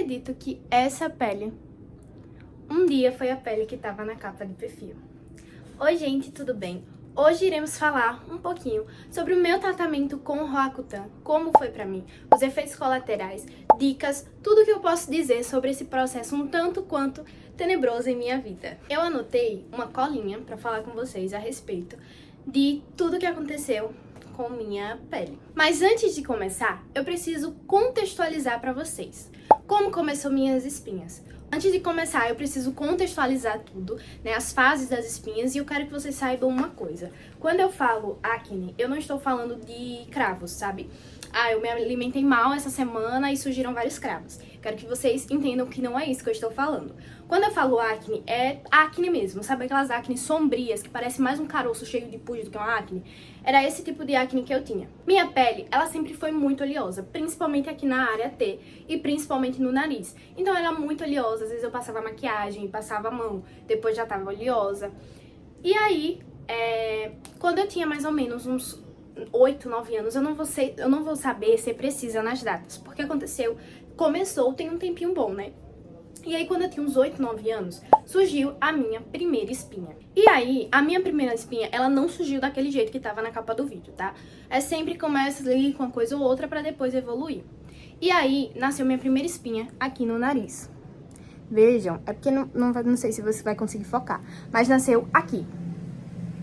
acredito que essa pele, um dia foi a pele que estava na capa de perfil. Oi gente, tudo bem? Hoje iremos falar um pouquinho sobre o meu tratamento com o Roacutan, como foi pra mim, os efeitos colaterais, dicas, tudo que eu posso dizer sobre esse processo um tanto quanto tenebroso em minha vida. Eu anotei uma colinha pra falar com vocês a respeito de tudo que aconteceu com minha pele. Mas antes de começar, eu preciso contextualizar pra vocês como começou minhas espinhas. Antes de começar, eu preciso contextualizar tudo, né, as fases das espinhas, e eu quero que vocês saibam uma coisa. Quando eu falo acne, eu não estou falando de cravos, sabe? Eu me alimentei mal essa semana e surgiram vários cravos. Quero que vocês entendam que não é isso que eu estou falando. Quando eu falo acne, é acne mesmo, sabe aquelas acne sombrias, que parece mais um caroço cheio de pus do que uma acne? Era esse tipo de acne que eu tinha. Minha pele, ela sempre foi muito oleosa, principalmente aqui na área T e principalmente no nariz. Então ela era muito oleosa, às vezes eu passava maquiagem, passava a mão, depois já tava oleosa. E aí, quando eu tinha mais ou menos uns 8, 9 anos, eu não vou saber ser precisa nas datas, porque começou tem um tempinho bom, né? E aí, quando eu tinha uns 8, 9 anos, surgiu a minha primeira espinha. E aí, a minha primeira espinha, ela não surgiu daquele jeito que tava na capa do vídeo, tá? Sempre começa ali com uma coisa ou outra pra depois evoluir. E aí, nasceu minha primeira espinha aqui no nariz. Vejam, é porque não sei se você vai conseguir focar, mas nasceu aqui.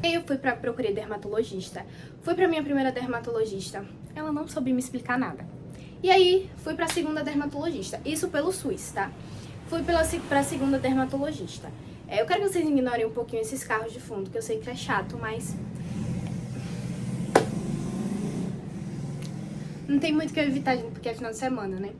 E aí eu procurei dermatologista, fui pra minha primeira dermatologista, ela não soube me explicar nada. E aí, fui pra segunda dermatologista, isso pelo SUS, tá? Fui pra segunda dermatologista. Eu quero que vocês ignorem um pouquinho esses carros de fundo, que eu sei que é chato, mas não tem muito que eu evitar, porque é final de semana, né?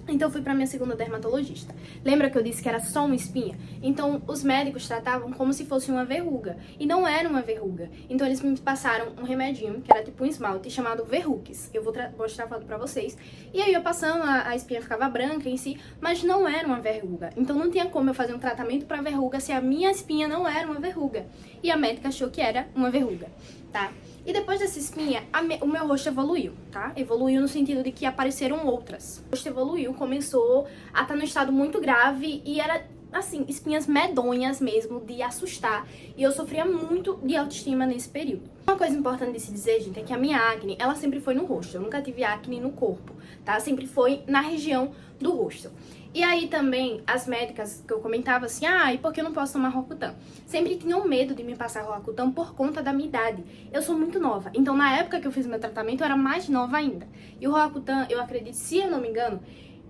Então fui pra minha segunda dermatologista. Lembra que eu disse que era só uma espinha? Então os médicos tratavam como se fosse uma verruga. E não era uma verruga. Então eles me passaram um remedinho, que era tipo um esmalte, chamado Verruques. Eu vou mostrar a foto pra vocês. E aí eu passando, a espinha ficava branca em si, mas não era uma verruga. Então não tinha como eu fazer um tratamento pra verruga se a minha espinha não era uma verruga. E a médica achou que era uma verruga, tá? E depois dessa espinha, o meu rosto evoluiu, tá? Evoluiu no sentido de que apareceram outras. O rosto evoluiu, começou a estar no estado muito grave e era, assim, espinhas medonhas mesmo, de assustar. E eu sofria muito de autoestima nesse período. Uma coisa importante de se dizer, gente, é que a minha acne, ela sempre foi no rosto. Eu nunca tive acne no corpo, tá? Sempre foi na região do rosto. E aí também, as médicas que eu comentava assim, e por que eu não posso tomar Roacutan? Sempre tinham medo de me passar Roacutan por conta da minha idade. Eu sou muito nova, então na época que eu fiz meu tratamento eu era mais nova ainda. E o Roacutan, eu acredito, se eu não me engano,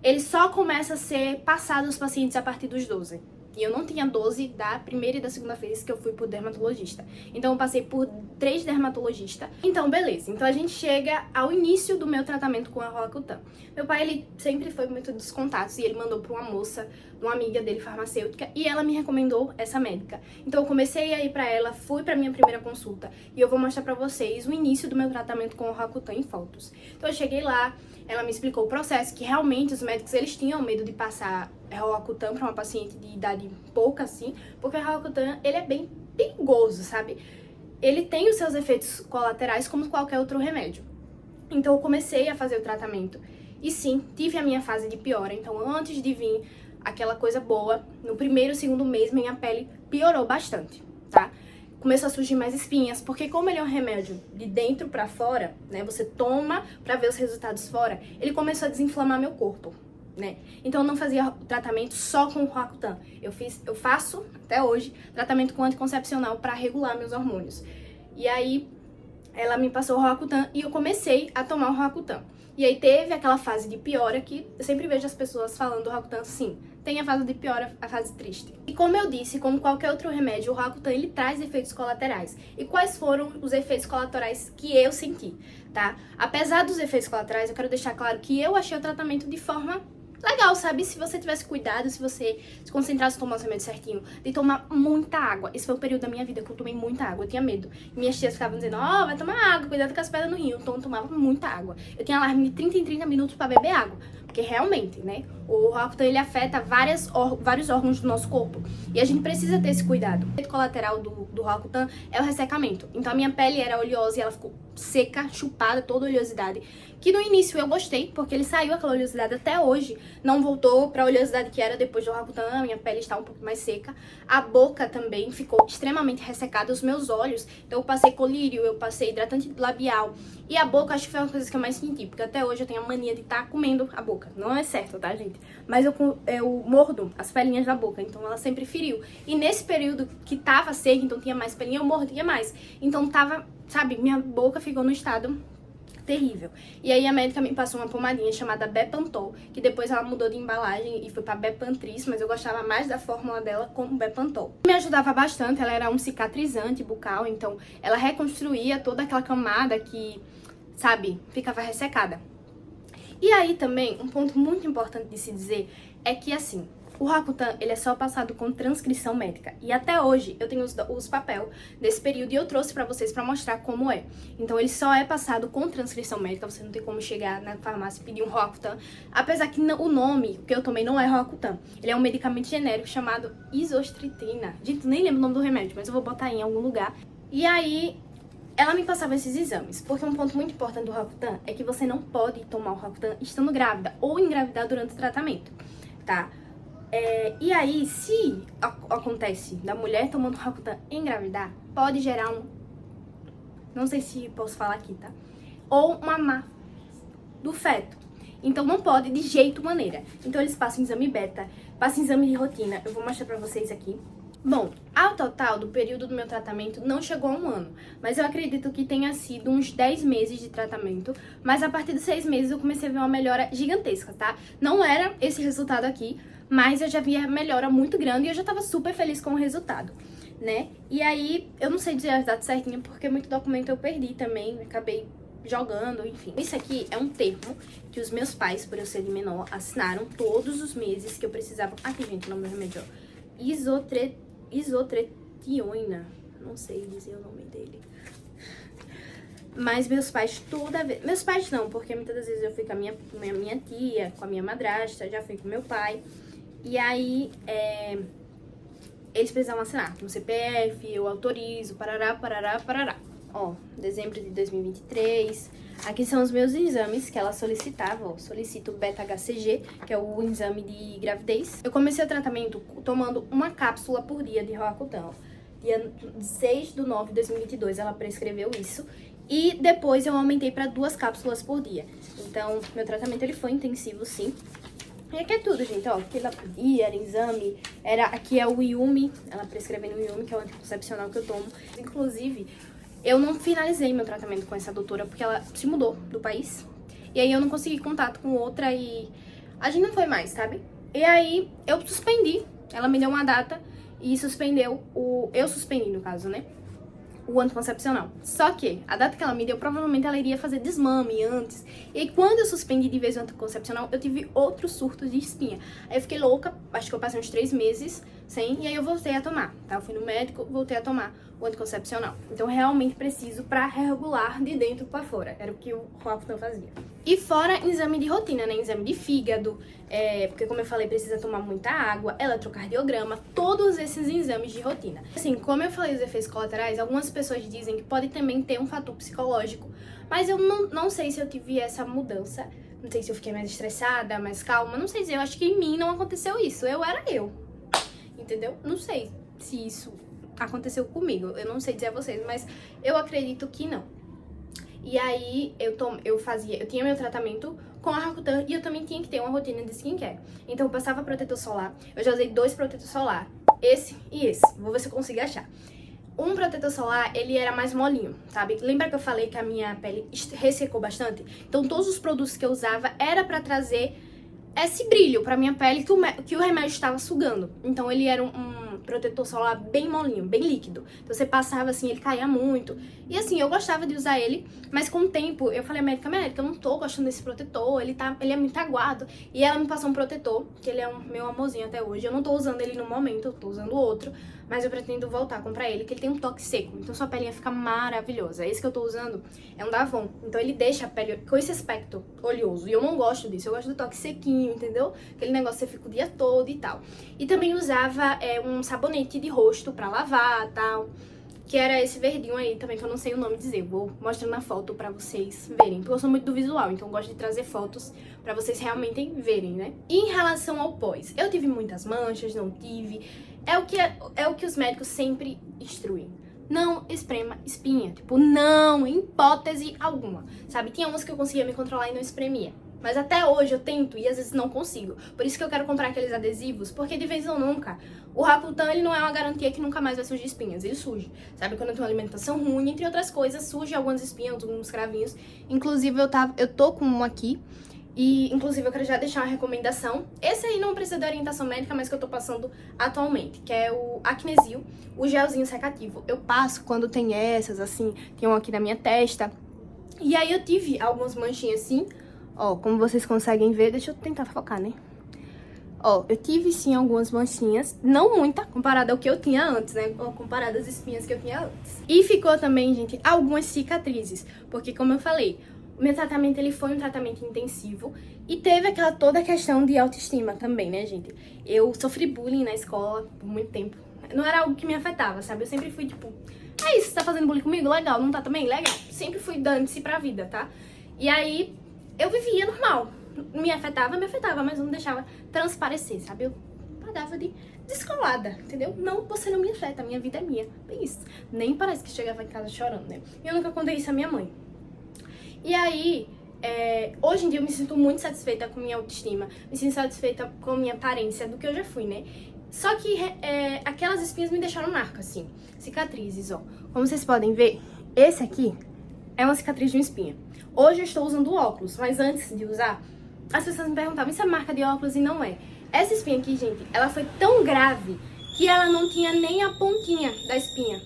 ele só começa a ser passado aos pacientes a partir dos 12. E eu não tinha 12 da primeira e da segunda vez que eu fui pro dermatologista. Então eu passei por 3 dermatologistas. Então beleza, então a gente chega ao início do meu tratamento com a Roacutan. Meu pai, ele sempre foi muito dos contatos e ele mandou pra uma moça, uma amiga dele farmacêutica, e ela me recomendou essa médica. Então eu comecei a ir pra ela, fui pra minha primeira consulta e eu vou mostrar pra vocês o início do meu tratamento com o Roacutan em fotos. Então eu cheguei lá, ela me explicou o processo, que realmente os médicos, eles tinham medo de passar Roacutan para uma paciente de idade pouca, assim, porque o Roacutan, ele é bem perigoso, sabe? Ele tem os seus efeitos colaterais como qualquer outro remédio. Então eu comecei a fazer o tratamento e sim, tive a minha fase de piora. Então antes de vir aquela coisa boa, no primeiro, segundo mês, minha pele piorou bastante, tá? Começou a surgir mais espinhas, porque como ele é um remédio de dentro pra fora, né, você toma pra ver os resultados fora, ele começou a desinflamar meu corpo, né? Então eu não fazia tratamento só com o Roacutan. Eu faço, até hoje, tratamento com anticoncepcional pra regular meus hormônios. E aí, ela me passou o Roacutan e eu comecei a tomar o Roacutan. E aí teve aquela fase de piora que eu sempre vejo as pessoas falando do Roacutan, sim, tem a fase de piora, a fase triste. E como eu disse, como qualquer outro remédio, o Roacutan, ele traz efeitos colaterais. E quais foram os efeitos colaterais que eu senti, tá? Apesar dos efeitos colaterais, eu quero deixar claro que eu achei o tratamento de forma legal, sabe? Se você tivesse cuidado, se você se concentrasse em tomar os remédios certinho, de tomar muita água. Esse foi o período da minha vida que eu tomei muita água, eu tinha medo. Minhas tias ficavam dizendo, vai tomar água, cuidado com as pedras no rio. Então eu tomava muita água. Eu tinha alarme de 30 em 30 minutos pra beber água. Porque realmente, né, o Roacutan, ele afeta vários órgãos do nosso corpo. E a gente precisa ter esse cuidado. O efeito colateral do Roacutan é o ressecamento. Então a minha pele era oleosa e ela ficou seca, chupada, toda oleosidade. Que no início eu gostei, porque ele saiu aquela oleosidade até hoje. Não voltou pra oleosidade que era depois do Roacutan. A minha pele está um pouco mais seca. A boca também ficou extremamente ressecada. Os meus olhos, então eu passei colírio, eu passei hidratante labial. E a boca, acho que foi uma coisa que eu mais senti, porque até hoje eu tenho a mania de estar comendo a boca. Não é certo, tá, gente? Mas eu mordo as pelinhas da boca, então ela sempre feriu. E nesse período que tava seca, então tinha mais pelinha, eu mordia mais. Então tava, sabe, minha boca ficou no estado terrível. E aí a médica me passou uma pomadinha chamada Bepantol, que depois ela mudou de embalagem e foi pra Bepantris, mas eu gostava mais da fórmula dela como Bepantol. Me ajudava bastante, ela era um cicatrizante bucal, então ela reconstruía toda aquela camada que, sabe, ficava ressecada. E aí também, um ponto muito importante de se dizer é que, assim, o Roacutan, ele é só passado com transcrição médica. E até hoje eu tenho os papéis desse período e eu trouxe pra vocês pra mostrar como é. Então ele só é passado com transcrição médica, você não tem como chegar na farmácia e pedir um Roacutan. Apesar que o nome que eu tomei não é Roacutan. Ele é um medicamento genérico chamado isostritina. Gente, nem lembro o nome do remédio, mas eu vou botar aí em algum lugar. E aí ela me passava esses exames, porque um ponto muito importante do Roacutan é que você não pode tomar o Roacutan estando grávida ou engravidar durante o tratamento, tá? E aí, se acontece da mulher tomando Roacutan engravidar, pode gerar não sei se posso falar aqui, tá? Ou uma má do feto. Então não pode de jeito maneira. Então eles passam exame beta, passam exame de rotina. Eu vou mostrar pra vocês aqui. Bom, ao total do período do meu tratamento não chegou a 1 ano, mas eu acredito que tenha sido uns 10 meses de tratamento, mas a partir dos 6 meses eu comecei a ver uma melhora gigantesca, tá? Não era esse resultado aqui, mas eu já via melhora muito grande e eu já tava super feliz com o resultado, né? E aí, eu não sei dizer as datas certinhas, porque muito documento eu perdi também, acabei jogando, enfim. Isso aqui é um termo que os meus pais, por eu ser de menor, assinaram todos os meses que eu precisava. Aqui, gente, o nome do remédio, ó. Isotretiona. Não sei dizer o nome dele. Mas meus pais toda vez... Meus pais não, porque muitas das vezes eu fui com a minha tia, com a minha madrasta, já fui com meu pai. E aí, eles precisavam assinar no CPF, eu autorizo, parará, parará, parará. Ó, dezembro de 2023. Aqui são os meus exames que ela solicitava, ó. Solicito beta-HCG, que é o exame de gravidez. Eu comecei o tratamento tomando uma cápsula por dia de Roacutan. Dia 6/9/2022 ela prescreveu isso. E depois eu aumentei para 2 cápsulas por dia. Então, meu tratamento ele foi intensivo, sim. E aqui é tudo, gente, ó, que ela pedia, era exame, aqui é o Yumi, ela prescrevendo o Yumi, que é o anticoncepcional que eu tomo. Inclusive, eu não finalizei meu tratamento com essa doutora, porque ela se mudou do país, e aí eu não consegui contato com outra e a gente não foi mais, sabe? E aí, eu suspendi, ela me deu uma data e suspendeu eu suspendi, no caso, né? O anticoncepcional. Só que a data que ela me deu, provavelmente ela iria fazer desmame antes. E aí, quando eu suspendi de vez o anticoncepcional, eu tive outro surto de espinha. Aí eu fiquei louca, acho que eu passei uns 3 meses sem, e aí eu voltei a tomar, tá? Eu fui no médico, voltei a tomar o anticoncepcional. Então, realmente preciso pra regular de dentro pra fora. Era o que o Roacutan fazia. E fora exame de rotina, né? Exame de fígado, porque como eu falei, precisa tomar muita água, eletrocardiograma, todos esses exames de rotina. Assim, como eu falei os efeitos colaterais, algumas pessoas dizem que pode também ter um fator psicológico, mas eu não sei se eu tive essa mudança, não sei se eu fiquei mais estressada, mais calma, não sei dizer, eu acho que em mim não aconteceu isso, eu era eu, entendeu? Não sei se isso aconteceu comigo, eu não sei dizer a vocês, mas eu acredito que não. E aí, eu tinha meu tratamento com a Roacutan e eu também tinha que ter uma rotina de skincare. Então, eu passava protetor solar. Eu já usei 2 protetores solar, esse e esse. Vou ver se eu consigo achar. Um protetor solar, ele era mais molinho, sabe? Lembra que eu falei que a minha pele ressecou bastante? Então, todos os produtos que eu usava era pra trazer esse brilho pra minha pele que o remédio estava sugando. Então, ele era um protetor solar bem molinho, bem líquido. Então você passava assim, ele caía muito. E assim, eu gostava de usar ele, mas com o tempo eu falei, médica, eu não tô gostando desse protetor, ele é muito aguado. E ela me passou um protetor, que ele é meu amorzinho até hoje. Eu não tô usando ele no momento, eu tô usando outro, mas eu pretendo voltar a comprar ele, que ele tem um toque seco, então sua pele fica maravilhosa. Esse que eu tô usando é um da Avon, então ele deixa a pele com esse aspecto oleoso, e eu não gosto disso, eu gosto do toque sequinho, entendeu? Aquele negócio que você fica o dia todo e tal. E também usava um sabonete de rosto pra lavar e tal, que era esse verdinho aí também, que eu não sei o nome dizer. Vou mostrando na foto pra vocês verem, porque eu sou muito do visual, então eu gosto de trazer fotos pra vocês realmente verem, né? E em relação ao pós, eu tive muitas manchas, não tive. É o que os médicos sempre instruem. Não esprema espinha, tipo, não, em hipótese alguma, sabe? Tinha umas que eu conseguia me controlar e não espremia. Mas até hoje eu tento e às vezes não consigo. Por isso que eu quero comprar aqueles adesivos, porque de vez ou nunca, o Rakutan, ele não é uma garantia que nunca mais vai surgir espinhas, ele surge. Sabe, quando eu tenho uma alimentação ruim, entre outras coisas, surge algumas espinhas, alguns cravinhos. Inclusive, eu tô com um aqui, e inclusive eu quero já deixar uma recomendação. Esse aí não precisa de orientação médica, mas que eu tô passando atualmente, que é o Acnesil, o gelzinho secativo. Eu passo quando tem essas, assim, tem um aqui na minha testa. E aí eu tive algumas manchinhas assim, ó, como vocês conseguem ver, deixa eu tentar focar, né? Ó, eu tive sim algumas manchinhas, não muita, comparada ao que eu tinha antes, né? Comparada às espinhas que eu tinha antes. E ficou também, gente, algumas cicatrizes, porque como eu falei, o meu tratamento, ele foi um tratamento intensivo e teve toda a questão de autoestima também, né, gente? Eu sofri bullying na escola por muito tempo. Não era algo que me afetava, sabe? Eu sempre fui, tipo, é isso, você tá fazendo bullying comigo? Legal, não tá também? Legal. Sempre fui dando-se pra vida, tá? E aí, eu vivia normal. Me afetava, mas eu não deixava transparecer, sabe? Eu pagava de descolada, entendeu? Não, você não me afeta, a minha vida é minha. Bem isso. Nem parece que chegava em casa chorando, né? E eu nunca contei isso à minha mãe. E aí, hoje em dia eu me sinto muito satisfeita com minha autoestima, me sinto satisfeita com minha aparência, do que eu já fui, né? Só que aquelas espinhas me deixaram marca, assim, cicatrizes, ó. Como vocês podem ver, esse aqui é uma cicatriz de uma espinha. Hoje eu estou usando óculos, mas antes de usar, as pessoas me perguntavam, isso é marca de óculos? E não é. Essa espinha aqui, gente, ela foi tão grave que ela não tinha nem a pontinha da espinha,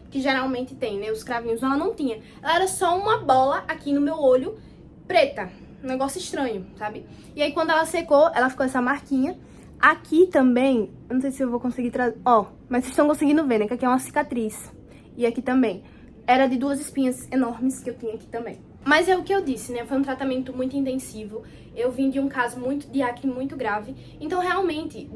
que geralmente tem, né? Os cravinhos, ela não tinha. Ela era só uma bola aqui no meu olho, preta. Um negócio estranho, sabe? E aí, quando ela secou, ela ficou essa marquinha. Aqui também, eu não sei se eu vou conseguir trazer... Ó, mas vocês estão conseguindo ver, né? Que aqui é uma cicatriz. E aqui também. Era de 2 espinhas enormes que eu tinha aqui também. Mas é o que eu disse, né? Foi um tratamento muito intensivo. Eu vim de um caso de acne muito grave. Então, realmente,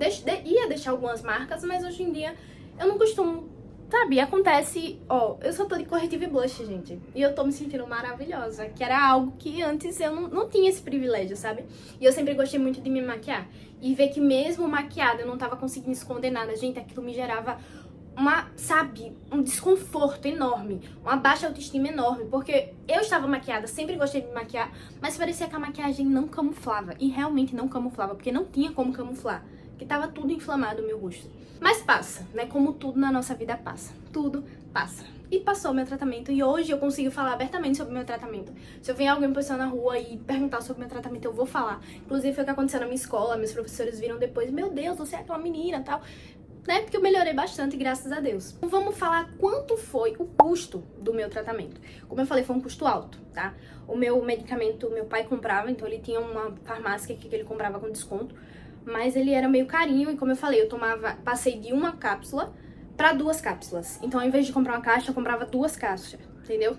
ia deixar algumas marcas, mas hoje em dia eu não costumo... Sabe, acontece, ó, eu só tô de corretivo e blush, gente. E eu tô me sentindo maravilhosa, que era algo que antes eu não tinha esse privilégio, sabe? E eu sempre gostei muito de me maquiar. E ver que mesmo maquiada eu não tava conseguindo esconder nada, gente, aquilo me gerava um desconforto enorme, uma baixa autoestima enorme, porque eu estava maquiada, sempre gostei de me maquiar, mas parecia que a maquiagem não camuflava, e realmente não camuflava, porque não tinha como camuflar, porque tava tudo inflamado o meu rosto. Mas passa, né? Como tudo na nossa vida passa. Tudo passa. E passou o meu tratamento. E hoje eu consigo falar abertamente sobre o meu tratamento. Se eu ver alguém passando na rua e perguntar sobre o meu tratamento, eu vou falar. Inclusive foi o que aconteceu na minha escola. Meus professores viram depois. Meu Deus, você é aquela menina e tal. Né? Porque eu melhorei bastante, graças a Deus. Então vamos falar quanto foi o custo do meu tratamento. Como eu falei, foi um custo alto, tá? O meu medicamento, meu pai comprava. Então ele tinha uma farmácia que ele comprava com desconto. Mas ele era meio carinho e, como eu falei, passei de uma cápsula para 2 cápsulas. Então, ao invés de comprar uma caixa, eu comprava 2 caixas, entendeu?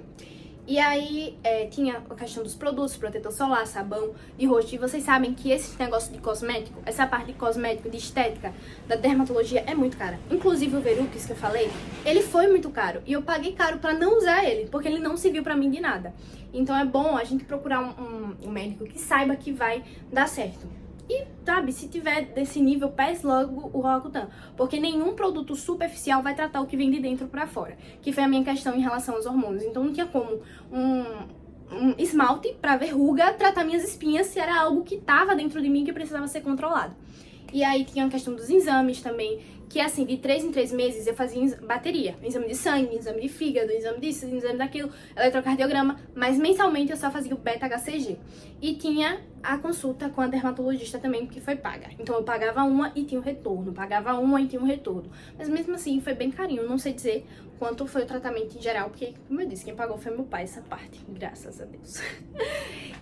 E aí, tinha a questão dos produtos, protetor solar, sabão de rosto. E vocês sabem que esse negócio de cosmético, essa parte de cosmético, de estética, da dermatologia é muito cara. Inclusive o Verux, que eu falei, ele foi muito caro. E eu paguei caro pra não usar ele, porque ele não serviu pra mim de nada. Então, é bom a gente procurar um médico que saiba que vai dar certo. E, sabe, se tiver desse nível, peça logo o Rakutan. Porque nenhum produto superficial vai tratar o que vem de dentro pra fora. Que foi a minha questão em relação aos hormônios. Então não tinha como um esmalte pra verruga tratar minhas espinhas se era algo que tava dentro de mim que precisava ser controlado. E aí tinha a questão dos exames também, que assim, de 3 em 3 meses eu fazia bateria. Exame de sangue, exame de fígado, exame disso, exame daquilo, eletrocardiograma. Mas mensalmente eu só fazia o beta-HCG. E tinha a consulta com a dermatologista também, que foi paga. Então eu pagava uma e tinha o retorno, pagava uma e tinha o retorno. Mas mesmo assim foi bem carinho, não sei dizer quanto foi o tratamento em geral, porque, como eu disse, quem pagou foi meu pai essa parte, graças a Deus.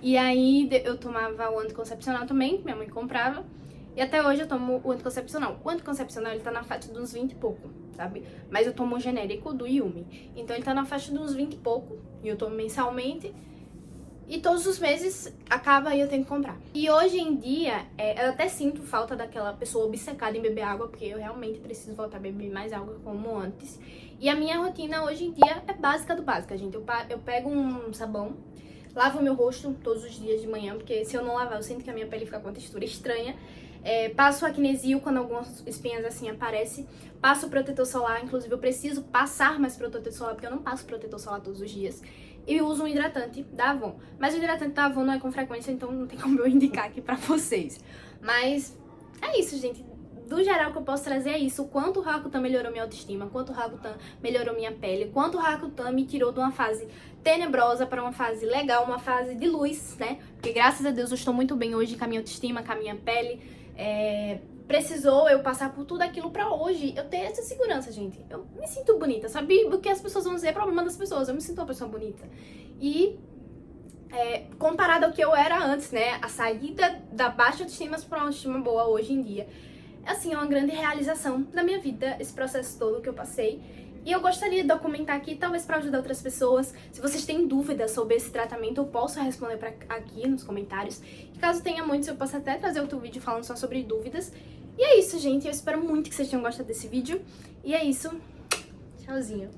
E aí eu tomava o anticoncepcional também, minha mãe comprava. E até hoje eu tomo o anticoncepcional. O anticoncepcional, ele tá na faixa de uns 20 e pouco, sabe? Mas eu tomo o genérico do Yumi. Então ele tá na faixa de uns 20 e pouco, e eu tomo mensalmente. E todos os meses acaba e eu tenho que comprar. E hoje em dia, eu até sinto falta daquela pessoa obcecada em beber água, porque eu realmente preciso voltar a beber mais água como antes. E a minha rotina hoje em dia é básica do básica, gente. Eu pego um sabão, lavo meu rosto todos os dias de manhã, porque se eu não lavar, eu sinto que a minha pele fica com uma textura estranha. Passo acnesil quando algumas espinhas assim aparecem. Passo protetor solar, inclusive eu preciso passar mais protetor solar, porque eu não passo protetor solar todos os dias. E uso um hidratante da Avon. Mas o hidratante da Avon não é com frequência, então não tem como eu indicar aqui pra vocês. Mas é isso, gente. Do geral, o que eu posso trazer é isso. O quanto o Rakutan melhorou minha autoestima, quanto o Rakutan melhorou minha pele, quanto o Rakutan me tirou de uma fase tenebrosa para uma fase legal, uma fase de luz, né? Porque graças a Deus eu estou muito bem hoje com a minha autoestima, com a minha pele. Precisou eu passar por tudo aquilo pra hoje eu ter essa segurança, gente. Eu me sinto bonita, sabe? O que as pessoas vão dizer é problema das pessoas. Eu me sinto uma pessoa bonita. E comparado ao que eu era antes, né? A saída da baixa autoestima para uma autoestima boa hoje em dia. Assim, é uma grande realização da minha vida, esse processo todo que eu passei. E eu gostaria de documentar aqui, talvez para ajudar outras pessoas. Se vocês têm dúvidas sobre esse tratamento, eu posso responder aqui nos comentários. E caso tenha muitos, eu posso até trazer outro vídeo falando só sobre dúvidas. E é isso, gente. Eu espero muito que vocês tenham gostado desse vídeo. E é isso. Tchauzinho.